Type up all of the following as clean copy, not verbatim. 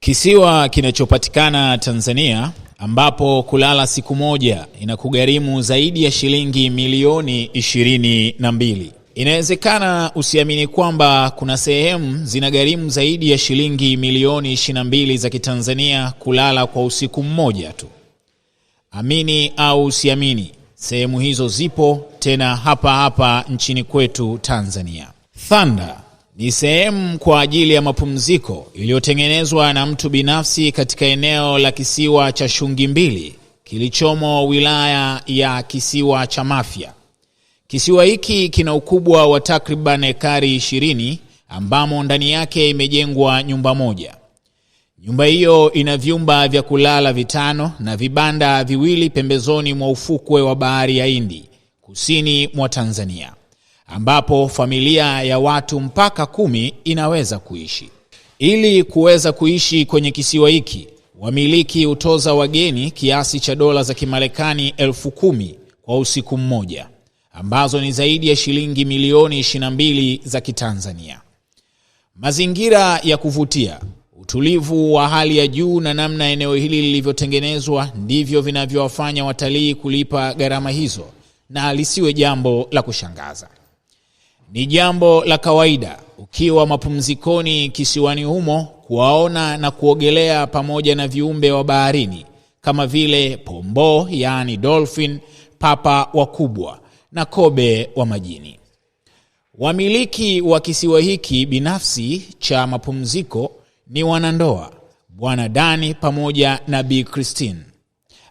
Kisiwa kinachopatikana Tanzania ambapo kulala siku moja inakugharimu zaidi ya shilingi milioni 22. Inawezekana usiamini kwamba kuna sehemu zinagharimu zaidi ya shilingi milioni 22 za Kitanzania kulala kwa usiku mmoja tu. Amini au usiamini, sehemu hizo zipo, tena hapa nchini kwetu Tanzania. Thunder ni sehemu kwa ajili ya mapumziko iliyotengenezwa na mtu binafsi katika eneo la kisiwa cha Shungi Mbili kilichomo wilaya ya Kisiwa cha Mafia. Kisiwa hiki kina ukubwa wa takriban ekari 20 ambamo ndani yake imejengwa nyumba moja. Nyumba hiyo ina vyumba vya kulala 5 na vibanda viwili pembezoni mwa ufukwe wa bahari ya Hindi kusini mwa Tanzania, ambapo familia ya watu mpaka 10 inaweza kuishi. Ili kuweza kuishi kwenye kisiwa hiki, wamiliki hutoza wageni kiasi cha dola za Kimarekani 10,000 kwa usiku mmoja, ambazo ni zaidi ya shilingi milioni 22 za Kitanzania. Mazingira ya kuvutia, utulivu wa hali ya juu na namna eneo hili lilivyotengenezwa ndivyo vinavyowafanya watalii kulipa gharama hizo, na lisiwe jambo la kushangaza. Ni jambo la kawaida ukiwa mapumzikoni kisiwani humo kuwaona na kuogelea pamoja na viumbe wa baharini kama vile pombo, yani dolphin, papa wakubwa na kobe wa majini. Wamiliki wa kisiwa hiki binafsi cha mapumziko ni wanandoa, Bwana Dani pamoja na Bi Christine,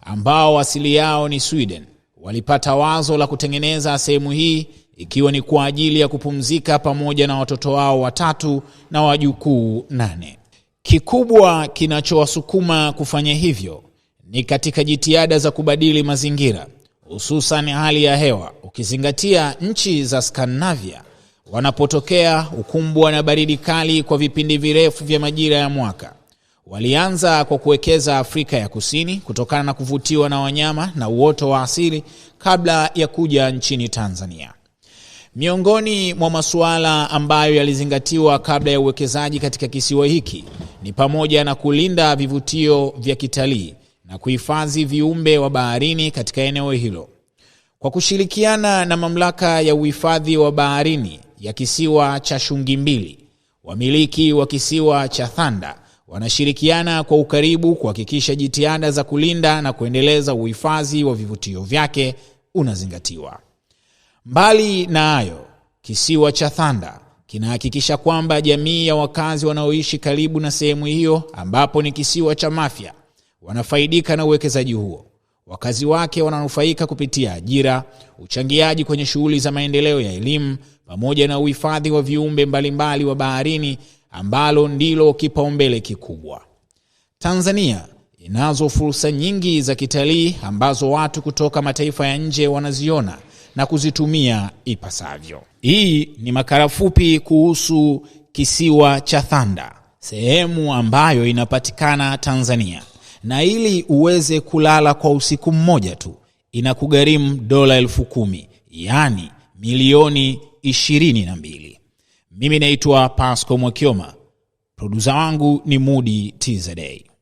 ambao asili yao ni Sweden. Walipata wazo la kutengeneza sehemu hii ikiwa ni kwa ajili ya kupumzika pamoja na watoto wao 3 na wajukuu 8. Kikubwa kinachowasukuma kufanya hivyo ni katika jitihada za kubadili mazingira, hususan hali ya hewa, ukizingatia nchi za Scandinavia wanapotokea ukumbwa na baridi kali kwa vipindi virefu vya majira ya mwaka. Walianza kwa kuwekeza Afrika ya Kusini kutokana na kuvutiwa na wanyama na uoto wa asili kabla ya kuja nchini Tanzania. Miongoni mwa masuala ambayo yalizingatiwa kabla ya uwekezaji katika kisiwa hiki ni pamoja na kulinda vivutio vya kitalii na kuhifadhi viumbe wa baharini katika eneo hilo. Kwa kushirikiana na mamlaka ya uhifadhi wa baharini ya kisiwa cha Shungi Mbili, wamiliki wa kisiwa cha Thunder wanashirikiana kwa ukaribu kuhakikisha jitihada za kulinda na kuendeleza uhifadhi wa vivutio vyake unazingatiwa. Mbali na hayo, kisiwa cha Thunder kinahakikisha kwamba jamii ya wakazi wanaoishi karibu na sehemu hiyo, ambapo ni kisiwa cha Mafia, wanafaidika na uwekezaji huo. Wakazi wake wananufaika kupitia ajira, uchangiaji kwenye shughuli za maendeleo ya elimu pamoja na uhifadhi wa viumbe mbalimbali wa baharini, ambalo ndilo kipaumbele kikubwa. Tanzania inazo fursa nyingi za kitalii ambazo watu kutoka mataifa ya nje wanaziona na kuzitumia ipasavyo. Hii ni makala fupi kuhusu kisiwa cha Thunder, sehemu ambayo inapatikana Tanzania, na ili uweze kulala kwa usiku mmoja tu inakugharimu dola 10,000, yani milioni 22. Mimi naitwa Pasco Mwakioma, producer wangu ni Moody TZA.